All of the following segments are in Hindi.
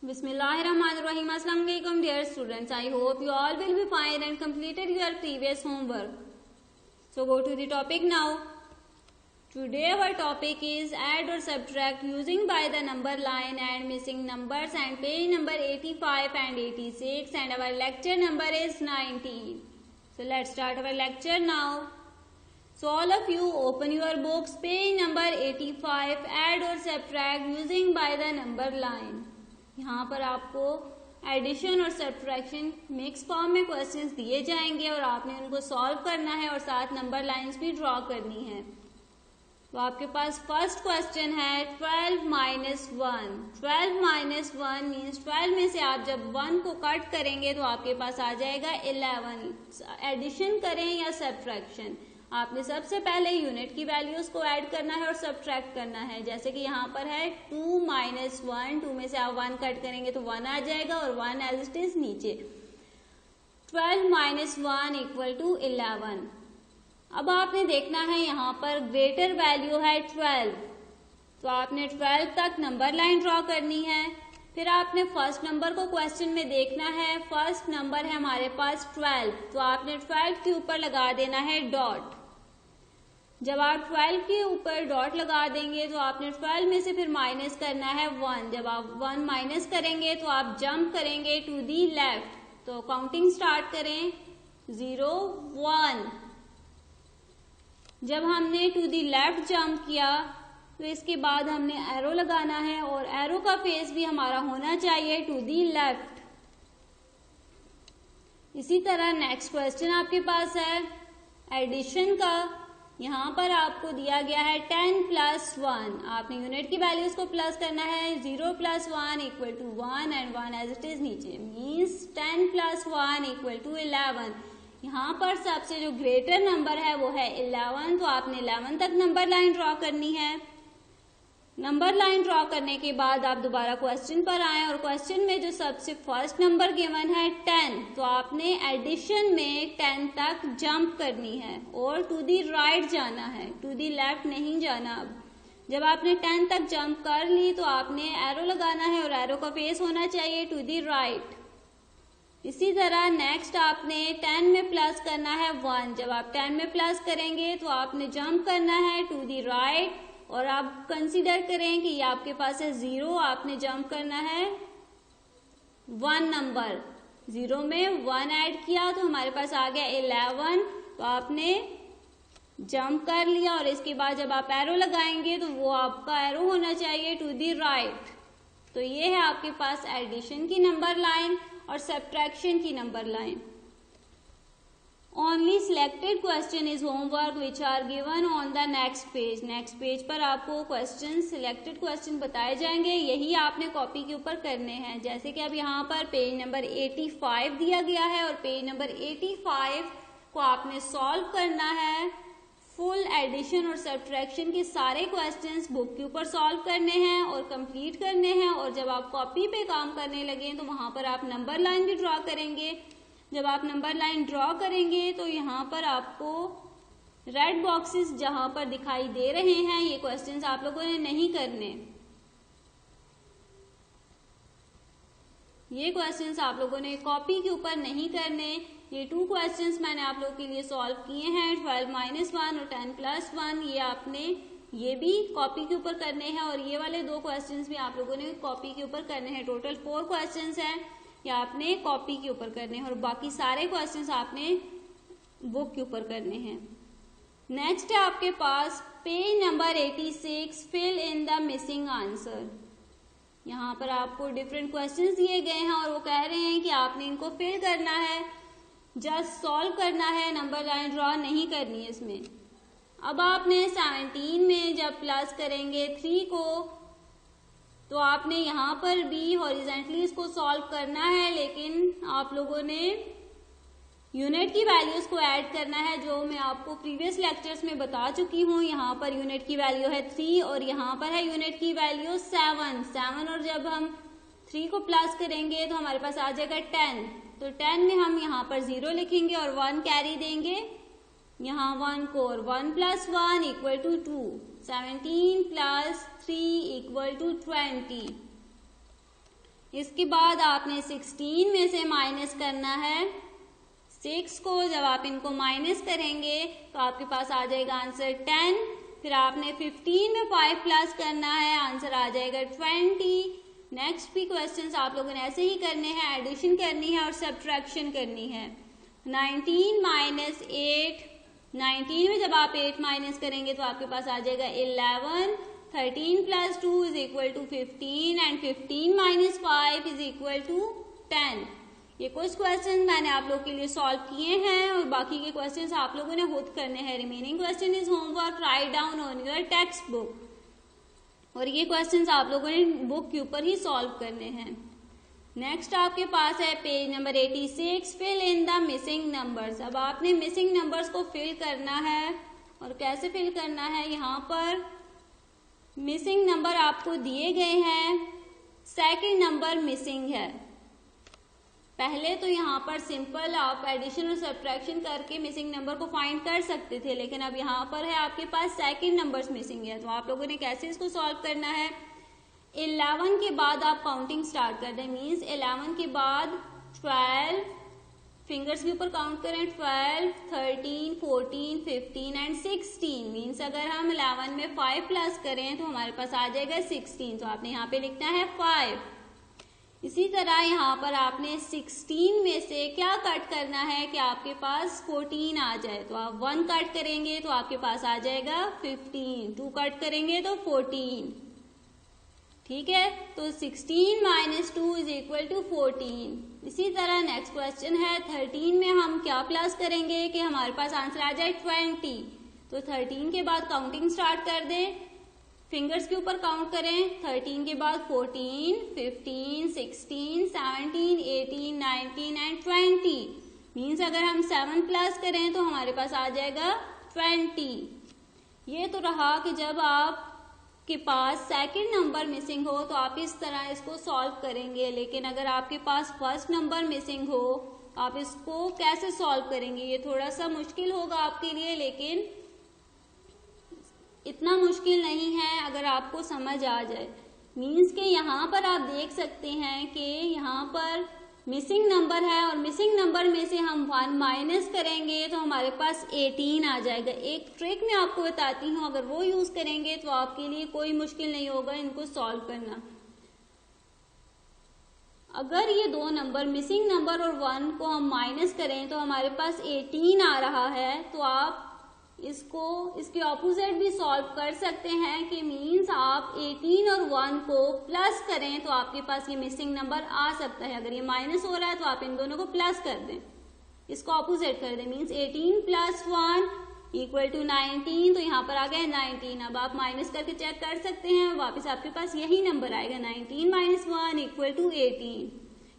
Bismillahirrahmanirrahim. Assalamu alaikum dear students. I hope you all will be fine and completed your previous homework. So go to the topic now. Today our topic is add or subtract using by the number line and missing numbers and page number 85 and 86 and our lecture number is 19. So let's start our lecture now. So all of you open your books, page number 85, add or subtract using by the number line. यहाँ पर आपको एडिशन और सब्ट्रैक्शन मिक्स फॉर्म में क्वेश्चंस दिए जाएंगे और आपने उनको सॉल्व करना है और साथ नंबर लाइंस भी ड्रॉ करनी है। तो आपके पास फर्स्ट क्वेश्चन है 12 माइनस 1। 12 माइनस 1 मीन्स 12 में से आप जब 1 को कट करेंगे तो आपके पास आ जाएगा 11। एडिशन करें या सब्ट्रैक्शन, आपने सबसे पहले यूनिट की वैल्यूज को ऐड करना है और सब्ट्रैक्ट करना है। जैसे कि यहाँ पर है 2 माइनस 1, 2 में से आप 1 कट करेंगे तो 1 आ जाएगा और 1 एज इट इज नीचे। 12 माइनस 1 इक्वल टू 11। अब आपने देखना है यहाँ पर ग्रेटर वैल्यू है 12, तो आपने 12 तक नंबर लाइन ड्रॉ करनी है। फिर आपने फर्स्ट नंबर को क्वेश्चन में देखना है। फर्स्ट नंबर है हमारे पास 12, तो आपने 12 के ऊपर लगा देना है डॉट। जब आप 12 के ऊपर डॉट लगा देंगे तो आपने 12 में से फिर माइनस करना है 1। जब आप 1 माइनस करेंगे तो आप जंप करेंगे टू दी लेफ्ट, तो काउंटिंग स्टार्ट करें 0 1। जब हमने टू दी लेफ्ट जंप किया तो इसके बाद हमने एरो लगाना है और एरो का फेस भी हमारा होना चाहिए टू दी लेफ्ट। इसी तरह नेक्स्ट क्वेश्चन आपके पास है एडिशन का। यहाँ पर आपको दिया गया है 10 प्लस 1। आपने यूनिट की वैल्यूज को प्लस करना है। 0 plus 1 equal to 1 and 1 as it is नीचे, मीन्स 10 प्लस 1 इक्वल टू 11। यहाँ पर सबसे जो ग्रेटर नंबर है वो है 11, तो आपने 11 तक नंबर लाइन ड्रॉ करनी है। नंबर लाइन ड्रॉ करने के बाद आप दोबारा क्वेश्चन पर आए और क्वेश्चन में जो सबसे फर्स्ट नंबर गिवन है 10, तो आपने एडिशन में 10 तक जंप करनी है और टू दी राइट जाना है, टू दी लेफ्ट नहीं जाना। अब जब आपने 10 तक जंप कर ली तो आपने एरो लगाना है और एरो का फेस होना चाहिए टू दी राइट। इसी तरह नेक्स्ट आपने 10 में प्लस करना है 1। जब आप 10 में प्लस करेंगे तो आपने जंप करना है टू दी राइट और आप कंसीडर करें कि ये आपके पास है 0, आपने जंप करना है 1 नंबर। 0 में 1 ऐड किया तो हमारे पास आ गया 11, तो आपने जंप कर लिया और इसके बाद जब आप एरो लगाएंगे तो वो आपका एरो होना चाहिए टू दी राइट। तो ये है आपके पास एडिशन की नंबर लाइन और सब्ट्रैक्शन की number line. Only selected question is homework which are given on the next page. Next page पर आपको क्वेश्चन सिलेक्टेड क्वेश्चन बताए जाएंगे, यही आपने कॉपी के ऊपर करने हैं। जैसे कि अब यहाँ पर पेज नंबर 85 दिया गया है और पेज नंबर 85 को आपने सॉल्व करना है। फुल एडिशन और सब्ट्रैक्शन के सारे क्वेश्चंस बुक के ऊपर सॉल्व करने हैं और कंप्लीट करने हैं। और जब आप कॉपी पे काम करने लगे तो वहां पर आप नंबर लाइन भी ड्रॉ करेंगे। जब आप नंबर लाइन ड्रॉ करेंगे तो यहाँ पर आपको रेड बॉक्सेस जहां पर दिखाई दे रहे हैं ये क्वेश्चंस आप लोगों ने नहीं करने। ये क्वेश्चंस आप लोगों ने कॉपी के ऊपर नहीं करने। ये 2 क्वेश्चंस मैंने आप लोगों के लिए सॉल्व किए हैं, 12 माइनस 1 और 10 प्लस 1। ये आपने ये भी कॉपी के ऊपर करने हैं और ये वाले 2 क्वेश्चंस भी आप लोगों ने कॉपी के ऊपर करने हैं। टोटल 4 क्वेश्चंस हैं, या आपने कॉपी के ऊपर करने हैं और बाकी सारे क्वेश्चंस आपने बुक के ऊपर करने हैं। नेक्स्ट है आपके पास page number 86, fill in the missing answer. यहाँ पर आपको डिफरेंट क्वेश्चंस दिए गए हैं और वो कह रहे हैं कि आपने इनको फिल करना है, जस्ट सॉल्व करना है, नंबर लाइन ड्रॉ नहीं करनी है इसमें। अब आपने 17 में जब प्लस करेंगे 3 को तो आपने यहाँ पर भी हॉरिजेंटली इसको सॉल्व करना है, लेकिन आप लोगों ने यूनिट की वैल्यूज को ऐड करना है, जो मैं आपको प्रीवियस लेक्चर्स में बता चुकी हूँ। यहाँ पर यूनिट की वैल्यू है 3 और यहाँ पर है यूनिट की वैल्यू 7 और जब हम 3 को प्लस करेंगे तो हमारे पास आ जाएगा 10। तो 10 में हम यहाँ पर 0 लिखेंगे और 1 कैरी देंगे यहाँ 1 को, और 1 plus 1 equal to 2। 17 plus 3 equal to 20। इसके बाद आपने 16 में से माइनस करना है 6 को। जब आप इनको माइनस करेंगे तो आपके पास आ जाएगा आंसर 10। फिर आपने 15 में 5 प्लस करना है, आंसर आ जाएगा 20। नेक्स्ट भी क्वेश्चंस आप लोगों ने ऐसे ही करने हैं, एडिशन करनी है और सब्ट्रैक्शन करनी है। 19 माइनस 8, 19 में जब आप 8 माइनस करेंगे तो आपके पास आ जाएगा 11। 13 plus 2 is equal to 15 and 15 minus 5 is equal to 10। ये कुछ क्वेश्चन मैंने आप लोग के लिए सॉल्व किए हैं और बाकी के क्वेश्चंस आप लोगों ने खुद करने हैं। Remaining question is homework, write down on your text book. और ये क्वेश्चंस आप लोगों ने बुक के ऊपर ही सॉल्व करने हैं। नेक्स्ट आपके पास है page number 86, fill in the missing numbers. अब आपने मिसिंग नंबर्स को फिल करना है और कैसे फिल करना है, यहाँ पर मिसिंग नंबर आपको दिए गए हैं, सेकंड नंबर मिसिंग है। पहले तो यहाँ पर सिंपल आप एडिशन और सब्ट्रैक्शन करके मिसिंग नंबर को फाइंड कर सकते थे, लेकिन अब यहाँ पर है आपके पास सेकंड नंबर्स मिसिंग है। तो आप लोगों ने कैसे इसको सॉल्व करना है, 11 के बाद आप काउंटिंग स्टार्ट कर दें। मीन्स 11 के बाद 12, फिंगर्स के ऊपर काउंट करें, 12, 13, 14, 15 एंड 16। मीन्स अगर हम 11 में 5 प्लस करें तो हमारे पास आ जाएगा 16। तो आपने यहाँ पे लिखना है 5। इसी तरह यहाँ पर आपने 16 में से क्या कट करना है कि आपके पास 14 आ जाए। तो आप 1 कट करेंगे तो आपके पास आ जाएगा 15, 2 कट करेंगे तो 14। ठीक है, तो 16 माइनस 2 इज इक्वल टू 14। इसी तरह नेक्स्ट क्वेश्चन है 13 में हम क्या प्लस करेंगे कि हमारे पास आंसर आ जाए 20। तो 13 के बाद काउंटिंग स्टार्ट कर दें, फिंगर्स के ऊपर काउंट करें, 13 के बाद 14, 15, 16, 17, 18, 19 एंड 20। मीन्स अगर हम 7 प्लस करें तो हमारे पास आ जाएगा 20। ये तो रहा कि जब आप के पास सेकंड नंबर मिसिंग हो तो आप इस तरह इसको सॉल्व करेंगे, लेकिन अगर आपके पास फर्स्ट नंबर मिसिंग हो आप इसको कैसे सॉल्व करेंगे, ये थोड़ा सा मुश्किल होगा आपके लिए, लेकिन इतना मुश्किल नहीं है अगर आपको समझ आ जाए। मीन्स के यहाँ पर आप देख सकते हैं कि यहाँ पर मिसिंग नंबर है और मिसिंग नंबर में से हम 1 माइनस करेंगे तो हमारे पास 18 आ जाएगा। एक ट्रिक मैं आपको बताती हूँ, अगर वो यूज करेंगे तो आपके लिए कोई मुश्किल नहीं होगा इनको सॉल्व करना। अगर ये दो नंबर मिसिंग नंबर और 1 को हम माइनस करें तो हमारे पास 18 आ रहा है, तो आप इसको इसके ऑपोजिट भी सॉल्व कर सकते हैं कि मीन्स आप 18 और 1 को प्लस करें तो आपके पास ये मिसिंग नंबर आ सकता है। अगर ये माइनस हो रहा है तो आप इन दोनों को प्लस कर दें, इसको ऑपोजिट कर दें। Means 18 plus 1 equal to 19। तो यहाँ पर आ गया 19। अब आप माइनस करके चेक कर सकते हैं, वापस आपके पास यही नंबर आएगा 19 माइनस 1 इक्वल टू 18।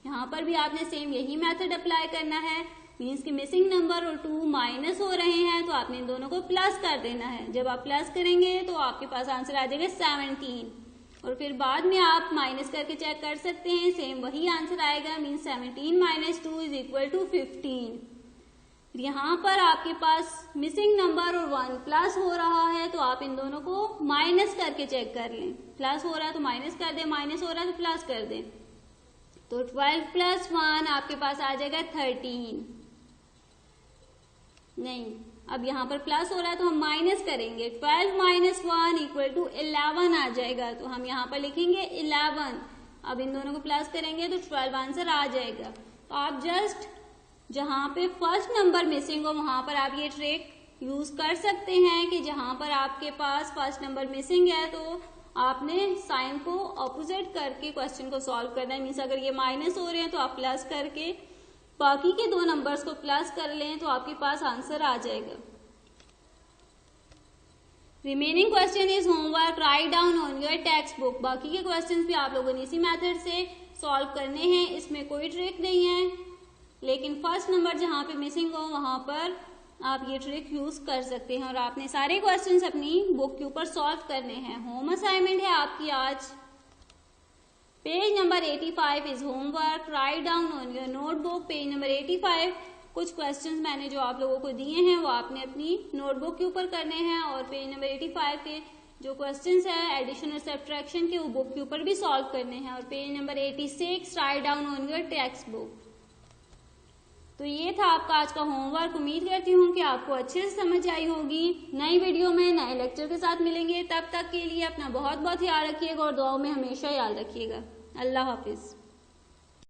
यहाँ पर भी आपने सेम यही मेथड अप्लाई करना है। मीन्स कि मिसिंग नंबर और 2 माइनस हो रहे हैं तो आपने इन दोनों को प्लस कर देना है। जब आप प्लस करेंगे तो आपके पास आंसर आ जाएगा 17 और फिर बाद में आप माइनस करके चेक कर सकते हैं, सेम वही आंसर आएगा। Means 17 minus 2 is equal to 15। यहाँ पर आपके पास मिसिंग नंबर और 1 प्लस हो रहा है तो आप इन दोनों को माइनस करके चेक कर लें। प्लस हो रहा है तो माइनस कर दें, माइनस हो रहा है तो प्लस कर दें। तो 12 प्लस 1 आपके पास आ जाएगा 13। नहीं, अब यहाँ पर प्लस हो रहा है तो हम माइनस करेंगे। 12 माइनस 1 इक्वल टू 11 आ जाएगा, तो हम यहाँ पर लिखेंगे 11। अब इन दोनों को प्लस करेंगे तो 12 आंसर आ जाएगा। तो आप जस्ट जहाँ पे फर्स्ट नंबर मिसिंग हो वहां पर आप ये ट्रिक यूज कर सकते हैं कि जहां पर आपके पास फर्स्ट नंबर मिसिंग है तो आपने साइन को ऑपोजिट करके क्वेश्चन को सॉल्व करना है। मीन्स अगर ये माइनस हो रहे हैं तो आप प्लस करके बाकी के दो नंबर्स को प्लस कर लें तो आपके पास आंसर आ जाएगा। Remaining question is homework, write down on your text book. बाकी के क्वेश्चंस भी आप लोगों ने इसी मेथड से सॉल्व करने हैं, इसमें कोई ट्रिक नहीं है, लेकिन फर्स्ट नंबर जहां पे मिसिंग हो वहां पर आप ये ट्रिक यूज कर सकते हैं। और आपने सारे क्वेश्चंस अपनी बुक के ऊपर सॉल्व करने हैं। होम असाइनमेंट है आपकी आज page number 85 is homework, write down on your notebook. Page number 85 कुछ क्वेश्चंस मैंने जो आप लोगों को दिए हैं वो आपने अपनी नोटबुक के ऊपर करने हैं और पेज नंबर 85 के जो क्वेश्चंस है एडिशन और सब्ट्रैक्शन के वो बुक के ऊपर भी सॉल्व करने हैं और page number 86 write down on your text book. तो ये था आपका आज का होमवर्क। उम्मीद करती हूँ कि आपको अच्छे से समझ आई होगी। नई वीडियो में नए लेक्चर के साथ मिलेंगे, तब तक के लिए अपना बहुत बहुत ख्याल रखिएगा और दुआओं में हमेशा याद रखिएगा। अल्लाह हाफिज।